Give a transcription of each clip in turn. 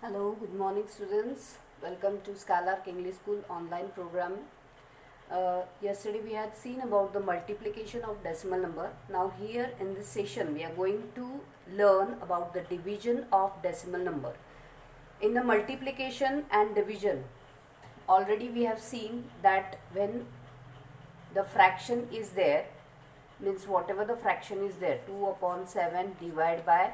Hello, good morning students. Welcome to Skylark English School online program. Yesterday we had seen about the multiplication of decimal number. Now here in this session we are going to learn about the division of decimal number. In the multiplication and division, already we have seen that when the fraction is there, means whatever the fraction is there, 2 upon 7 divided by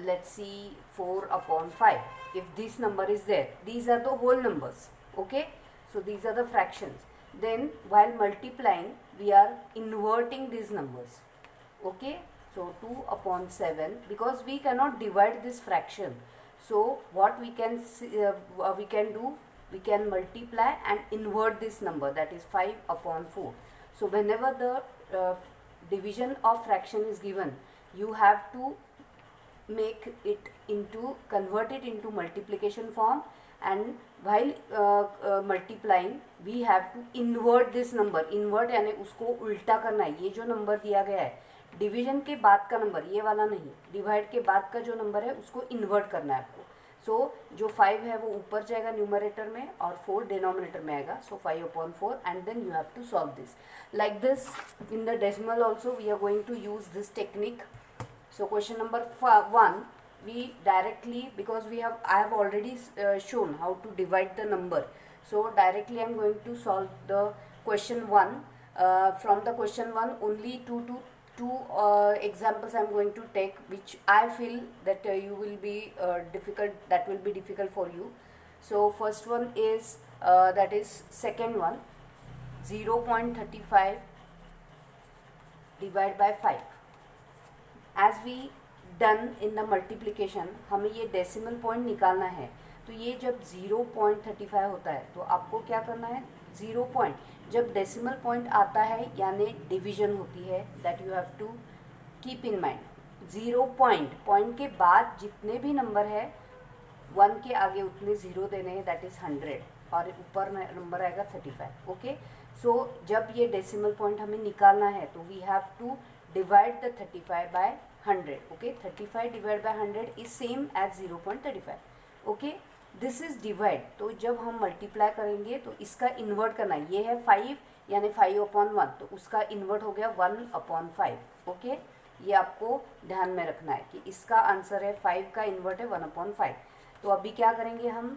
let's see 4 upon 5. If this number is there, these are the whole numbers. Okay, so these are the fractions. Then while multiplying we are inverting these numbers. Okay, so 2 upon 7, because we cannot divide this fraction, so what we can do, we can multiply and invert this number, that is 5 upon 4. So whenever the division of fraction is given, you have to convert it into multiplication form, and while multiplying we have to invert this number. invert यानी उसको उल्टा करना है. ये जो number दिया गया है डिवीजन के बाद का नंबर, ये वाला नहीं, डिवाइड के बाद का जो नंबर है उसको इन्वर्ट करना है आपको. सो जो 5 है वो ऊपर जाएगा न्यूमरेटर में और 4 डिनोमिनेटर में आएगा. So 5 upon 4 and then you have to solve this like this. In the decimal also we are going to use this technique. So question number 1, we directly, because I have already shown how to divide the number, so directly I am going to solve the question 1. From the question 1 only two examples I am going to take, which I feel that you will be difficult for you. So first one is that is second one, 0.35 divided by 5. As we done in the multiplication, हमें ये decimal point निकालना है. तो ये जब 0.35 होता है तो आपको क्या करना है, 0 पॉइंट जब डेसिमल पॉइंट आता है यानी डिवीजन होती है, that you have to keep in mind. 0 point के बाद जितने भी नंबर है 1 के आगे उतने ज़ीरो देने हैं, दैट इज़ 100, और ऊपर नंबर आएगा 35. ओके, सो जब ये डेसिमल पॉइंट हमें निकालना है तो we have to divide the 35 by 100. Okay, 35 divided by 100 is same as 0.35. Okay, this is divide. तो जब हम मल्टीप्लाई करेंगे तो इसका इन्वर्ट करना है. ये है 5 यानी 5 upon 1, तो उसका इन्वर्ट हो गया 1 upon 5. ओके, ये आपको ध्यान में रखना है कि इसका आंसर है 5 का इन्वर्ट है 1 upon 5. तो अभी क्या करेंगे हम,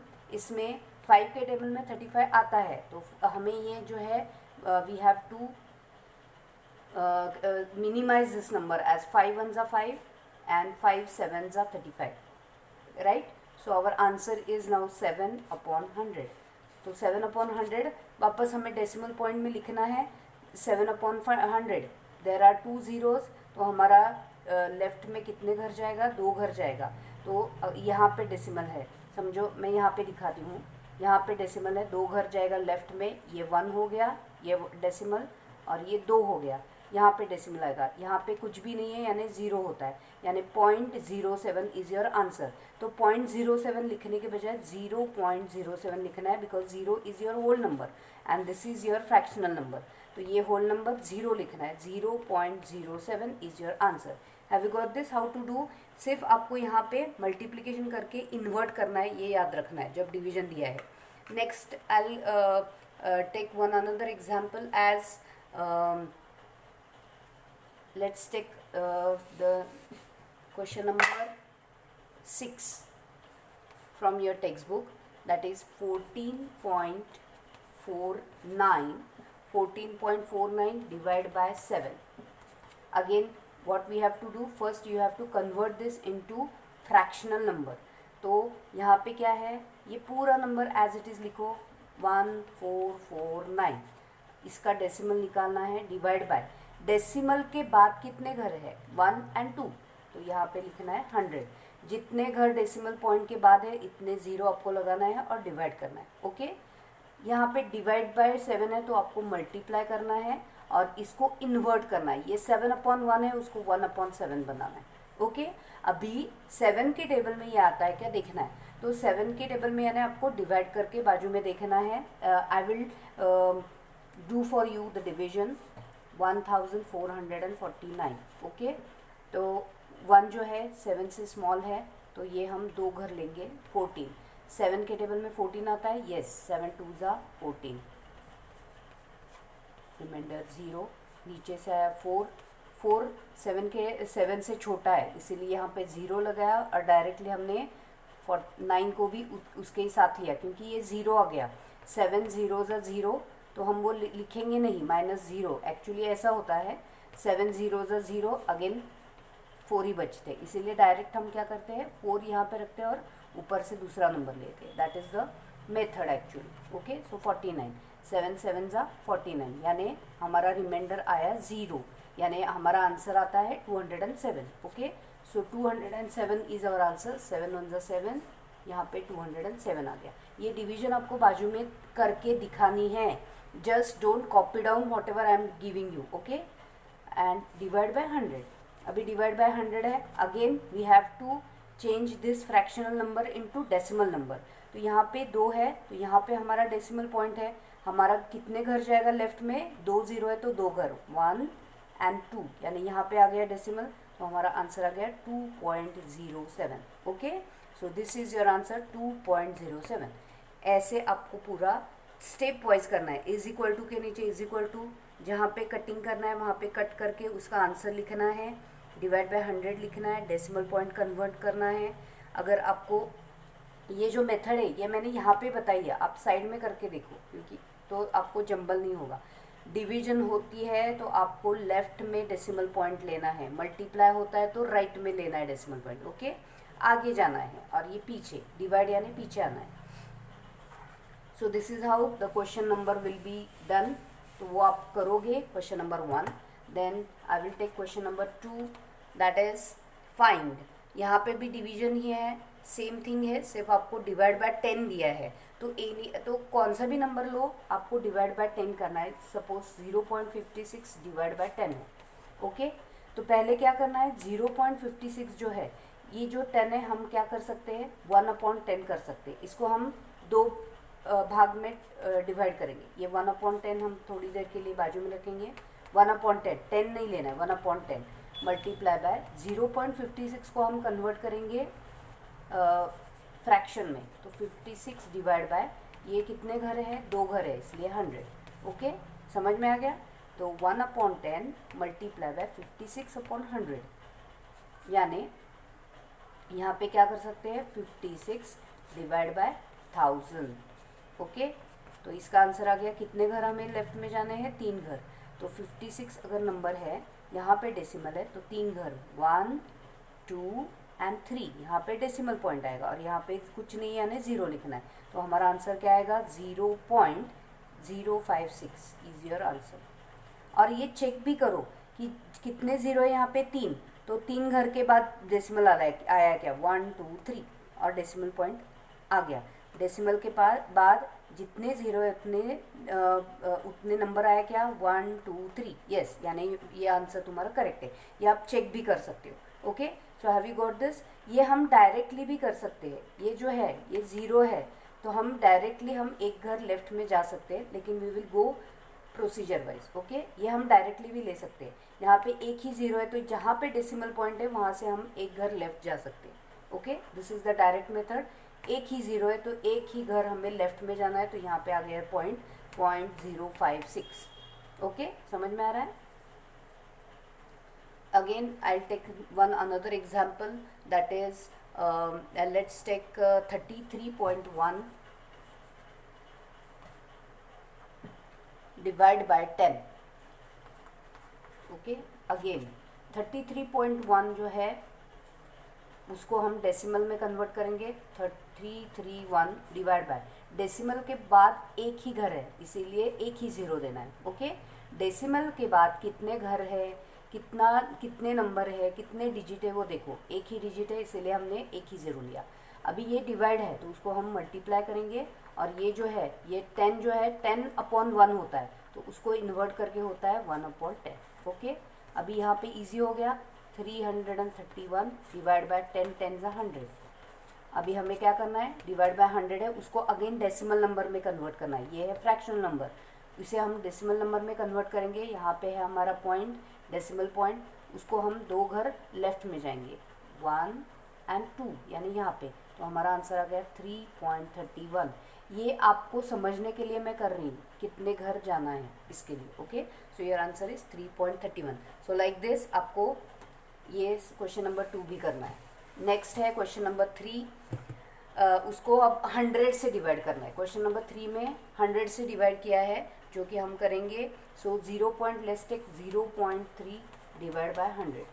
इसमें 5 के टेबल में 35 आता है, तो हमें ये जो है we have to minimize this number as 5 ones are 5 and 5 sevens are 35, right? So our answer is now 7 upon 100. तो 7 upon 100 वापस हमें डेसिमल पॉइंट में लिखना है. 7 upon 100 देर आर 2 zeros, तो हमारा लेफ्ट में कितने घर जाएगा, 2 घर जाएगा. तो यहाँ पे डेसिमल है, समझो मैं यहाँ पे दिखाती हूँ. यहाँ पे डेसिमल है, 2 घर जाएगा लेफ्ट में, ये 1 हो गया, ये डेसिमल, और ये 2 हो गया. यहाँ पे डेसिमल आएगा, यहाँ पे कुछ भी नहीं है यानी 0 होता है, यानी 0.07 इज़ योर आंसर. तो 0.07 लिखने के बजाय 0.07 लिखना है, because 0 is your whole number and this is your fractional number. तो ये होल नंबर 0 लिखना है. 0.07 is your answer. Have you got this how to do? सिर्फ आपको यहाँ पे मल्टीप्लिकेशन करके इन्वर्ट करना है, ये याद रखना है जब डिवीजन दिया है. Next I take one another example as let's take the question number 6 from your textbook, that is 14.49 divided by 7. Again what we have to do, first you have to convert this into fractional number. तो यहाँ पे क्या है, ये पूरा number as it is लिखो 1449. इसका decimal निकालना है, डिवाइड बाय डेसिमल के बाद कितने घर है, 1 and 2, तो यहाँ पे लिखना है 100. जितने घर डेसिमल पॉइंट के बाद है इतने ज़ीरो आपको लगाना है और डिवाइड करना है. ओके, यहाँ पे डिवाइड बाय 7 है तो आपको मल्टीप्लाई करना है और इसको इन्वर्ट करना है. ये 7 upon 1 है, उसको 1 upon 7 बनाना है. ओके, अभी 7 के टेबल में ये आता है क्या, देखना है. तो 7 के टेबल में यानी आपको डिवाइड करके बाजू में देखना है. I will do for you the division. 1449. Okay, तो 1 जो है 7 से स्मॉल है तो ये हम 2 घर लेंगे 14। 7 के टेबल में 14 आता है, यस 7 2 ज़ा 14, रिमाइंडर 0, नीचे से आया 4, 4 7 से छोटा है इसीलिए यहाँ पे 0 लगाया और डायरेक्टली हमने 9 को भी उसके ही साथ लिया क्योंकि ये 0 आ गया। 7 0 ज़ा 0, तो हम वो लिखेंगे नहीं -0, एक्चुअली ऐसा होता है 7 0 ज़ा 0, अगेन 4 ही बचते हैं, इसीलिए डायरेक्ट हम क्या करते हैं 4 यहाँ पे रखते हैं और ऊपर से दूसरा नंबर लेते हैं, that is the method actually. Okay, सो 49, 7 7 ज़ा 49, यानी हमारा रिमाइंडर आया 0, यानी हमारा आंसर आता है 207। Okay, so 207 is our answer. 7 1 ज़ा 7, यहाँ पे 207 आ गया। ये डिवीजन आपको बाजू में करके दिखानी है, just don't copy down whatever I am giving you. Okay, and divide by 100। अभी डिवाइड बाय 100 है, again we have to change this fractional number into decimal number. तो यहाँ पे 2 है, तो यहाँ पे हमारा डेसिमल पॉइंट है, हमारा कितने घर जाएगा लेफ्ट में, 2 0 है तो 2 घर, 1 एंड 2, यानी यहाँ पे आ गया डेसिमल, तो हमारा आंसर आ गया 2.07। Okay, so this is your answer 2.07। ऐसे आपको पूरा स्टेप वाइज करना है। इज इक्वल टू के नीचे इज इक्वल टू, जहाँ पे कटिंग करना है वहाँ पे कट करके उसका आंसर लिखना है, डिवाइड बाय 100 लिखना है, डेसिमल पॉइंट कन्वर्ट करना है। अगर आपको ये जो मेथड है ये मैंने यहाँ पे बताई है, आप साइड में करके देखो क्योंकि तो आपको जंबल नहीं होगा। डिवीजन होती है तो आपको लेफ्ट में डेसिमल पॉइंट लेना है, मल्टीप्लाई होता है तो राइट में लेना है डेसिमल पॉइंट। ओके, आगे जाना है और ये पीछे, डिवाइड यानी पीछे आना है। So this is how the question number will be done. तो वो आप करोगे question number 1, then I will take question number 2, that is find. यहाँ पे भी डिवीजन ही है, सेम थिंग है, सिर्फ आपको डिवाइड बाय 10 दिया है। तो तो कौन सा भी नंबर लो आपको डिवाइड बाय 10 करना है। सपोज 0.56 डिवाइड बाय 10 है। ओके, तो पहले क्या करना है, 0.56 जो है, ये जो 10 है हम क्या कर सकते हैं 1/10 कर सकते हैं। इसको हम 2 भाग में डिवाइड करेंगे। ये 1/10 हम थोड़ी देर के लिए बाजू में रखेंगे। 1/10, 10 नहीं लेना है, 1/10 मल्टीप्लाई बाय 0.56 को हम कन्वर्ट करेंगे फ्रैक्शन में, तो 56 डिवाइड बाय, ये कितने घर है, 2 घर है इसलिए 100। ओके, समझ में आ गया। तो 1/10 मल्टीप्लाई बाय 56/100, यानी यहाँ पे क्या कर सकते हैं 56 डिवाइड बाय 1000। ओके, तो इसका आंसर आ गया, कितने घर हमें लेफ्ट में जाने हैं, 3 घर। तो 56 अगर नंबर है, यहाँ पे डेसिमल है तो 3 घर, 1 2 एंड 3, यहाँ पे डेसिमल पॉइंट आएगा और यहाँ पे कुछ नहीं है यानी 0 लिखना है। तो हमारा आंसर क्या आएगा 0.056 इज योर आंसर। और ये चेक भी करो कि कितने 0 है यहाँ पे, 3, तो 3 घर के बाद डेसिमल आया क्या 1 2 3 और डेसिमल पॉइंट आ गया। डेसिमल के बाद जितने 0 है उतने नंबर आया क्या 1 2 3, यस, यानी ये आंसर तुम्हारा करेक्ट है। ये आप चेक भी कर सकते हो। Okay, so have you got this. ये हम डायरेक्टली भी कर सकते हैं, ये जो है ये 0 है तो हम डायरेक्टली हम एक घर लेफ्ट में जा सकते हैं, लेकिन we will go procedure wise. Okay, ये हम डायरेक्टली भी ले सकते हैं। यहाँ पे एक ही 0 है तो जहाँ पे डेसिमल पॉइंट है वहाँ से हम एक घर लेफ्ट जा सकते हैं। Okay, this is the direct method. एक ही 0 है तो एक ही घर हमें लेफ्ट में जाना है, तो यहाँ पे आ गया है 0.056। ओके, समझ में आ रहा है। Again, I'll take another example, that is let's take 33.1 divide by 10. Okay, again 33.1 जो है उसको हम डेसिमल में कन्वर्ट करेंगे। 331 डिवाइड बाय, डेसिमल के बाद एक ही घर है इसीलिए एक ही 0 देना है। ओके, डेसिमल के बाद कितने घर है, कितने नंबर है, कितने डिजिट है वो देखो, एक ही डिजिट है इसीलिए हमने एक ही 0 लिया। अभी ये डिवाइड है तो उसको हम मल्टीप्लाई करेंगे और ये जो है ये 10 जो है 10/1 होता है तो उसको इन्वर्ट करके होता है 1/10। ओके, अभी यहाँ पे इजी हो गया। 331 डिवाइड बाय 10, 10 = 100। अभी हमें क्या करना है, डिवाइड बाय 100 है उसको अगेन डेसिमल नंबर में कन्वर्ट करना है। ये है फ्रैक्शनल नंबर, इसे हम डेसिमल नंबर में कन्वर्ट करेंगे। यहाँ पे है हमारा पॉइंट, डेसिमल पॉइंट, उसको हम 2 घर लेफ्ट में जाएंगे, 1 एंड 2 यानी यहाँ पे, तो हमारा आंसर आ गया 3.31। ये आपको समझने के लिए मैं कर रही हूँ कितने घर जाना है इसके लिए। Okay, so your answer is 3.31। So like this आपको ये क्वेश्चन नंबर 2 भी करना है। नेक्स्ट है क्वेश्चन नंबर 3। उसको अब 100 से डिवाइड करना है। क्वेश्चन नंबर 3 में 100 से डिवाइड किया है, जो कि हम करेंगे। सो 0.3 डिवाइड बाय 100।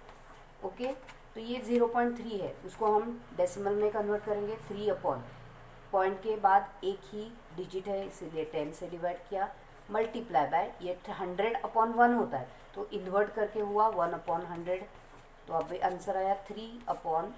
ओके, तो ये 0.3 है, उसको हम डेसिमल में कन्वर्ट करेंगे। 3 अपॉन पॉइंट के बाद एक ही डिजिट है इसीलिए 10 से डिवाइड किया, मल्टीप्लाई बाय ये 100 अपॉन 1 होता है तो इन्वर्ट करके हुआ 1 अपॉन 100। तो अब आंसर आया 3 अपॉन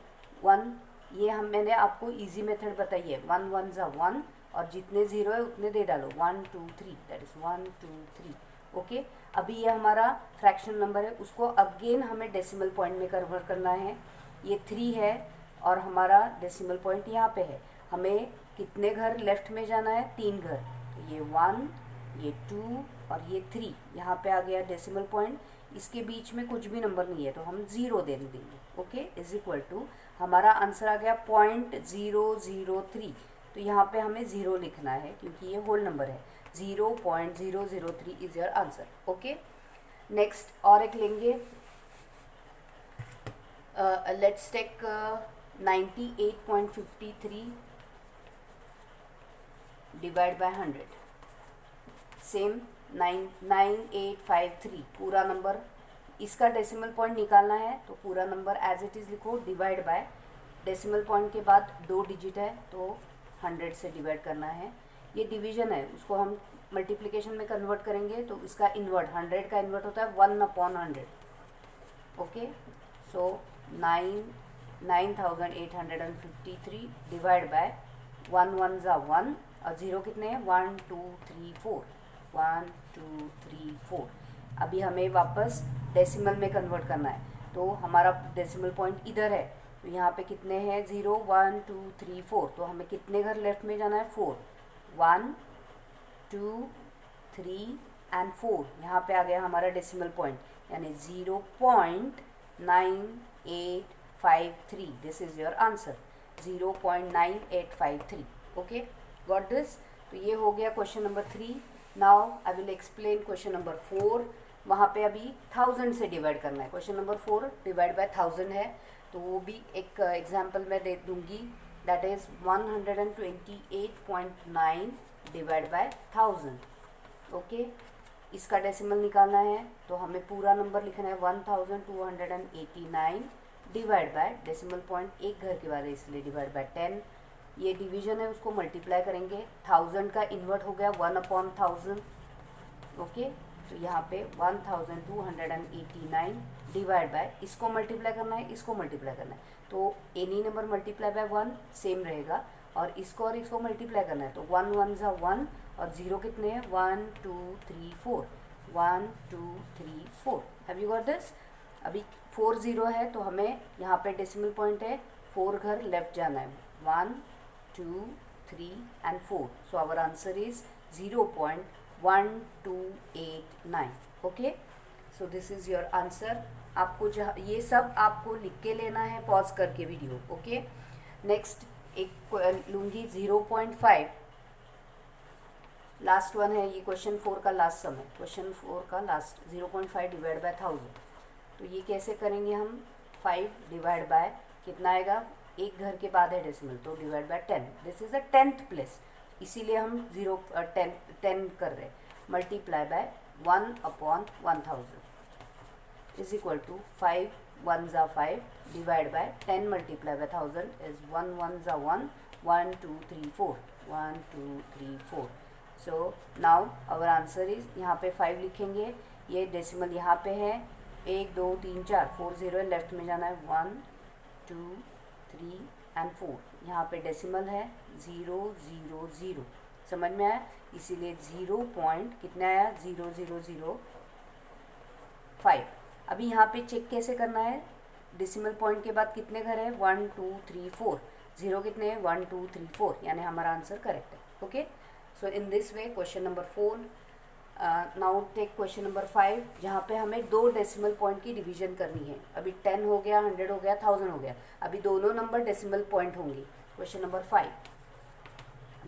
1। ये मैंने आपको इजी मेथड बताई है, 1 1 ज़ा 1 और जितने ज़ीरो है उतने दे डालो, 1 2 3, दैट इज़ 1 2 3। ओके, अभी ये हमारा फ्रैक्शन नंबर है, उसको अगेन हमें डेसिमल पॉइंट में कन्वर्ट करना है। ये 3 है और हमारा डेसिमल पॉइंट यहाँ पे है। हमें कितने घर लेफ्ट में जाना है? 3 घर। तो ये 1, ये 2 और ये 3 यहाँ पे आ गया डेसिमल पॉइंट। इसके बीच में कुछ भी नंबर नहीं है तो हम 0 दे देंगे। ओके, इज इक्वल टू हमारा आंसर आ गया 0.003। तो यहाँ पे हमें 0 लिखना है क्योंकि ये होल नंबर है। 0.003 is your answer. Okay, next और एक लेंगे। Let's take 98.53 divide by 100। Same 9853 पूरा नंबर, इसका डेसिमल पॉइंट निकालना है तो पूरा नंबर एज इट इज़ लिखो, डिवाइड बाय डेसिमल पॉइंट के बाद 2 डिजिट है तो 100 से डिवाइड करना है। ये डिवीजन है, उसको हम मल्टीप्लिकेशन में कन्वर्ट करेंगे तो इसका इन्वर्ट 100 का इन्वर्ट होता है 1 upon 100। Okay, so 9853 divide by 1 1 ज़ा 1 और 0 कितने हैं? 1 2 3 4, 1 2 3 4। अभी हमें वापस डेसिमल में कन्वर्ट करना है तो हमारा डेसिमल पॉइंट इधर है, तो यहाँ पे कितने हैं? 0 1 2 3 4। तो हमें कितने घर लेफ्ट में जाना है? 4, 1 2 3 एंड 4। यहाँ पे आ गया हमारा डेसिमल पॉइंट यानी 0.9853। This is your answer, 0.9853। Okay, got this? तो ये हो गया question number 3। Now I will explain question number 4। वहाँ पे अभी 1000 से डिवाइड करना है। क्वेश्चन नंबर 4 डिवाइड बाय 1000 है, तो वो भी एक एग्जांपल मैं दे दूंगी। That is 128.9 divide by 1000। Okay, इसका डेसिमल निकालना है तो हमें पूरा नंबर लिखना है 1289 डिवाइड बाय डेसिमल पॉइंट एक घर के बाद है इसलिए डिवाइड बाय 10। ये डिवीजन है, उसको मल्टीप्लाई करेंगे। 1000 का इन्वर्ट हो गया 1 अपॉन 1000। ओके, तो यहाँ पे 1289 डिवाइड बाय, इसको मल्टीप्लाई करना है, इसको मल्टीप्लाई करना है, तो any number multiply by 1 same रहेगा और इसको मल्टीप्लाई करना है तो 1 1 ज़ा 1 और 0 कितने हैं? 1 2 3 4, 1 2 3 4। Have you got this? अभी 4 0 है तो हमें यहाँ पे डेसिमल पॉइंट है 4 घर लेफ्ट जाना है, 1 2 3 and 4। So our answer is 0.1289। Okay, so this is your answer. आपको ये सब आपको लिख के लेना है पॉज करके वीडियो। ओके, नेक्स्ट एक लूँगी 0.5। लास्ट वन है ये, क्वेश्चन 4 का लास्ट सम है। क्वेश्चन 4 का लास्ट 0.5 डिवाइड बाय 1000। तो ये कैसे करेंगे हम? 5 डिवाइड बाय कितना आएगा? एक घर के बाद है डेसिमल तो divide by 10। This is a 10th place, इसीलिए हम 10 कर रहे हैं। Multiply by 1 upon 1000 is equal to 5 1 ज़ा 5 divide by 10 multiply by 1000 is 1 1 ज़ा 1, 1 2 3 4, 1 2 3 4। So now our answer is, यहाँ पे 5 लिखेंगे, ये डेसिमल यहाँ पे है 1 2 3 4, 4 0 है, लेफ्ट में जाना है 1 2 3 एंड 4। यहाँ पे डेसिमल है 0 0 0। समझ में आया? इसीलिए 0 पॉइंट कितना आया? 0005। अभी यहाँ पे चेक कैसे करना है? डेसिमल पॉइंट के बाद कितने घर है? 1 2 3 4। 0 कितने हैं? 1 2 3 4, यानी हमारा आंसर करेक्ट है। Okay, so in this way question number 4 now take question number 5, जहाँ पे हमें दो डेसिमल पॉइंट की डिवीजन करनी है। अभी 10 हो गया, 100 हो गया, 1000 हो गया, अभी दोनों नंबर डेसिमल पॉइंट होंगे। क्वेश्चन नंबर 5,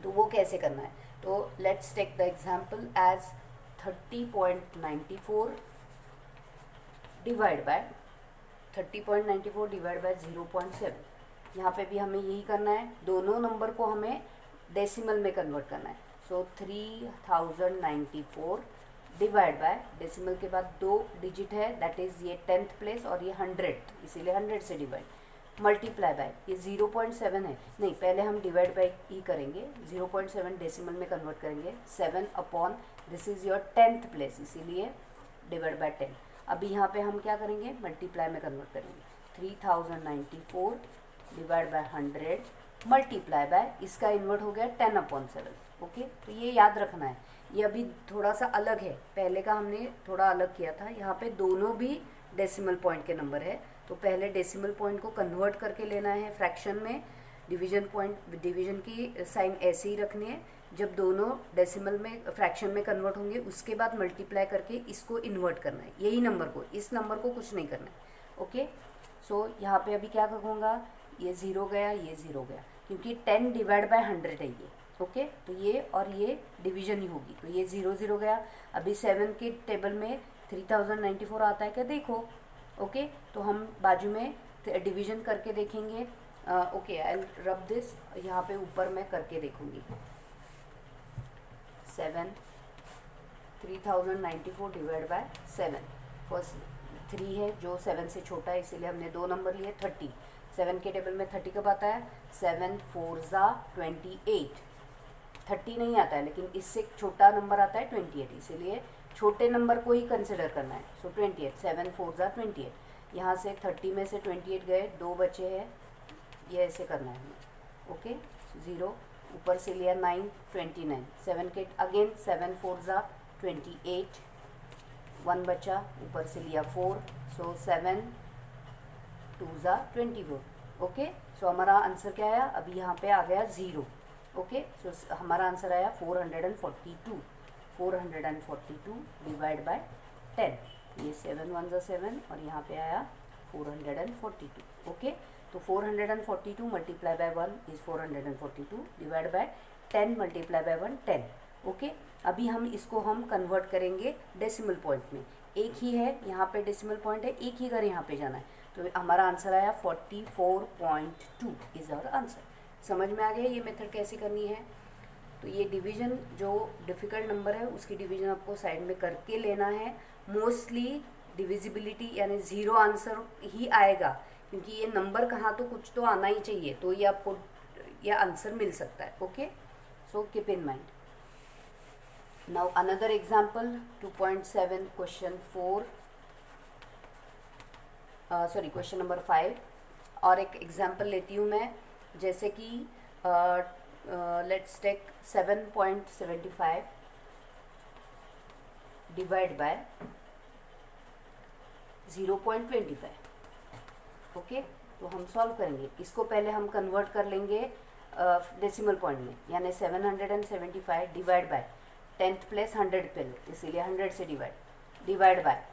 तो वो कैसे करना है? तो let's take the example as 30.94 divide by 30.94 divide by 0.7। यहाँ पे भी हमें यही करना है, दोनों नंबर को हमें डेसिमल में कन्वर्ट करना है। सो 3094 डिवाइड बाय, डेसिमल के बाद दो डिजिट है, दैट इज़ ये 10th प्लेस और ये 100, इसीलिए 100 से डिवाइड, मल्टीप्लाई बाय ये 0.7 है, नहीं पहले हम डिवाइड बाय ही करेंगे, 0.7 डेसिमल में कन्वर्ट करेंगे, 7 upon this is your 10th place, इसीलिए डिवाइड बाय 10। अभी यहाँ पे हम क्या करेंगे, मल्टीप्लाई में कन्वर्ट करेंगे, 3094 डिवाइड बाय 100 मल्टीप्लाई बाय, इसका इन्वर्ट हो गया 10/7। ओके, तो ये याद रखना है। ये अभी थोड़ा सा अलग है, पहले का हमने थोड़ा अलग किया था। यहाँ पे दोनों भी डेसिमल पॉइंट के नंबर है, तो पहले डेसिमल पॉइंट को कन्वर्ट करके लेना है फ्रैक्शन में, डिवीजन पॉइंट, डिवीजन की साइन ऐसे ही रखनी है। जब दोनों डेसिमल में फ्रैक्शन में कन्वर्ट होंगे उसके बाद मल्टीप्लाई करके इसको इन्वर्ट करना है, यही नंबर को, इस नंबर को कुछ नहीं करना है। ओके, सो यहाँ पे अभी क्या करूँगा, ये 0 गया, ये 0 गया, क्योंकि 10 डिवाइड बाय 100 है ये। ओके, तो ये और ये डिवीजन ही होगी, तो ये 0 0 गया। अभी 7 के टेबल में 3094 आता है क्या, देखो। ओके, तो हम बाजू में डिवीजन करके देखेंगे। ओके, आई रब दिस, यहाँ पे ऊपर मैं करके देखूंगी। 7 3094 डिवाइड बाय 7, फर्स्ट 3 है जो 7 से छोटा है, इसीलिए हमने दो नंबर लिए। 30, 7 के टेबल में 30 कब आता है, 7 4 ज़ा 28, 30 नहीं आता है, लेकिन इससे छोटा नंबर आता है 28, इसीलिए छोटे नंबर को ही कंसिडर करना है। सो 28, 7 4 ज़ा 28, यहाँ से 30 में से 28 गए, दो बचे हैं, ये ऐसे करना है हमें। ओके, 0 ऊपर से लिया 9 29, 7 के अगेन 7 4 ज़ा 28, 1 बचा, ऊपर से लिया 4, सो 7 2 ज़ा 24। ओके, सो हमारा आंसर क्या आया, अभी यहाँ पे आ गया 0। ओके, सो हमारा आंसर आया 442, 442 डिवाइड बाय 10, ये 7 1 ज़ा 7 और यहाँ पे आया 442। ओके, तो 442 multiply by 1 is 442 divide by 10 multiply by 1 10। Okay, अभी हम इसको हम कन्वर्ट करेंगे डेसिमल पॉइंट में, एक ही है यहाँ पे डेसिमल पॉइंट है, एक ही घर यहाँ पे जाना है, तो हमारा आंसर आया 44.2 इज़ आवर आंसर। समझ में आ गया ये मेथड कैसे करनी है? तो ये डिवीजन जो डिफ़िकल्ट नंबर है उसकी डिवीजन आपको साइड में करके लेना है। मोस्टली डिविजिबिलिटी यानी 0 आंसर ही आएगा, क्योंकि ये नंबर कहाँ तो कुछ तो आना ही चाहिए, तो ये आपको ये आंसर मिल सकता है। Okay, so keep in mind. Now another example 2.7 question 4, sorry question number 5। और एक एग्जाम्पल लेती हूँ मैं, जैसे कि let's take 7.75 divide by 0.25। Okay, तो हम सॉल्व करेंगे इसको, पहले हम कन्वर्ट कर लेंगे डेसिमल पॉइंट में, यानी 775 डिवाइड बाय 10th प्लेस 100 पे, इसीलिए 100 से डिवाइड बाय,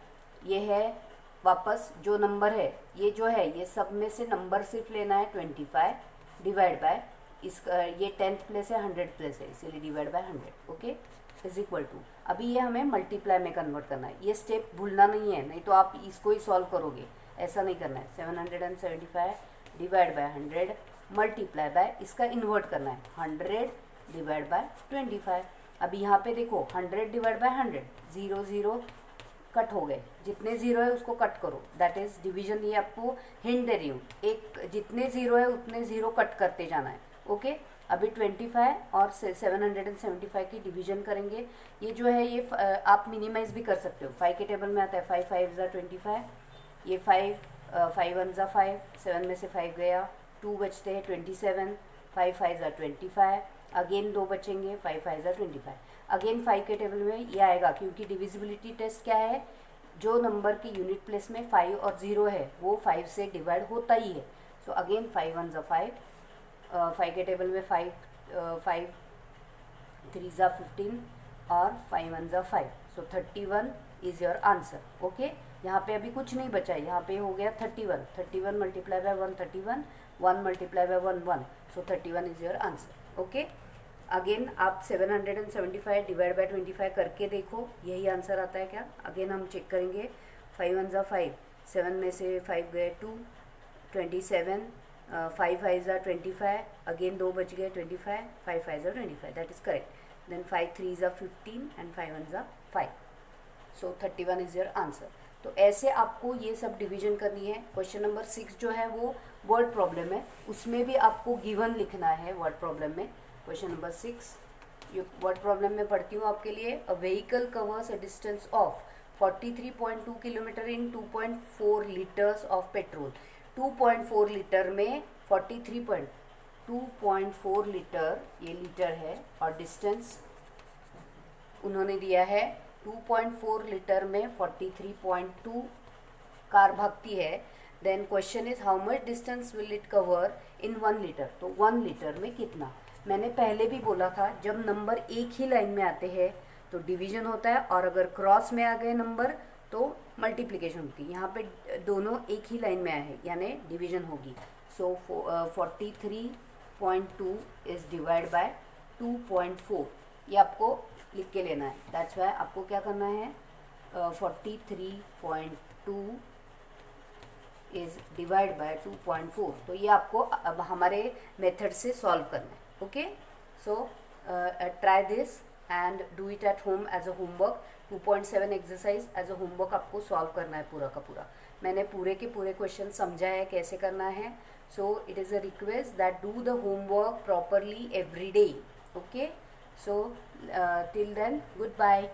ये है वापस जो नंबर है, ये जो है ये सब में से नंबर सिर्फ लेना है 25 डिवाइड बाय इसका, ये 10th प्लेस है 100 प्लेस है, इसीलिए divide by 100। Okay, is equal to, अभी ये हमें मल्टीप्लाई में कन्वर्ट करना है, ये स्टेप भूलना नहीं है, नहीं तो आप इसको ही सॉल्व करोगे, ऐसा नहीं करना है। 775 डिवाइड बाय 100 मल्टीप्लाई बाय, इसका इन्वर्ट करना है 100 डिवाइड बाय 25। अभी यहाँ पे देखो 100 डिवाइड बाय 100, 0 0 कट हो गए, जितने 0 है उसको कट करो, दैट इज़ डिवीजन। ये आपको हिंट दे रही हूँ, एक जितने 0 है उतने 0 कट करते जाना है। ओके, अभी 25 और 775 की डिवीजन करेंगे। ये जो है ये आप मिनिमाइज भी कर सकते हो, 5 के टेबल में आता है 5 5 ज़ा 25, ये 5 5 1 ज़ा 5, 7 में से 5 गया, 2 बचते हैं 27, 5 5 ज़ा 25, अगेन 2 बचेंगे, 5 5 ज़ा 25, अगेन 5 के टेबल में ये आएगा, क्योंकि डिविजिबिलिटी टेस्ट क्या है, जो नंबर के यूनिट प्लेस में 5 और 0 है वो 5 से डिवाइड होता ही है। सो अगेन 5 1 ज़ा 5, 5 के टेबल में 5 5 3 ज़ा 15 और 5 1 ज़ा 5, सो 31 इज योर आंसर. ओके, यहाँ पे अभी कुछ नहीं बचा है, यहाँ पे हो गया 31. 31 multiply by 131, 1 multiply by 1 1, so 31 is your answer. Okay, again आप 775 डिवाइड बाय 25 करके देखो, यही आंसर आता है क्या. अगेन हम चेक करेंगे. 5 1 ज़ा 5, 7 में से 5 गए 2, 27, 5 5 ज़ा 25, अगेन 2 बच गए 25, 5 5 ज़ा 25, दैट इज़ करेक्ट. देन 5 3 ज़ा 15 एंड 5 1 ज़ा 5, सो 31 इज़ योर आंसर. तो ऐसे आपको ये सब डिवीजन करनी है. क्वेश्चन नंबर 6 जो है वो वर्ड प्रॉब्लम है, उसमें भी आपको गिवन लिखना है वर्ड प्रॉब्लम में. क्वेश्चन नंबर 6 ये वर्ड प्रॉब्लम में पढ़ती हूँ आपके लिए. A vehicle covers a distance of 43.2 kilometre in 2.4 litres of petrol. 2.4 litre में 2.4 लीटर, ये लीटर है, और डिस्टेंस उन्होंने दिया है 2.4 लीटर में 43.2 कार भागती है. Then question is how much distance will it cover in 1 litre. तो 1 लीटर में कितना. मैंने पहले भी बोला था जब नंबर एक ही लाइन में आते हैं तो डिवीजन होता है, और अगर क्रॉस में आ गए नंबर तो मल्टीप्लिकेशन होती है. यहाँ पे दोनों एक ही लाइन में आए हैं यानी डिवीजन होगी. सो 43.2 इज डिवाइड बाय 2.4, ये आपको लिख के लेना है. दैट्स वाई आपको क्या करना है, 43.2 इज डिवाइड बाय 2.4. तो ये आपको अब हमारे मेथड से सॉल्व करना है. Okay, so try this and do it at home as a homework. 2.7 exercise as a homework आपको सॉल्व करना है पूरा का पूरा. मैंने पूरे के पूरे क्वेश्चन समझाया है कैसे करना है. So it is a request that do the homework properly every day. Okay, so till then, goodbye.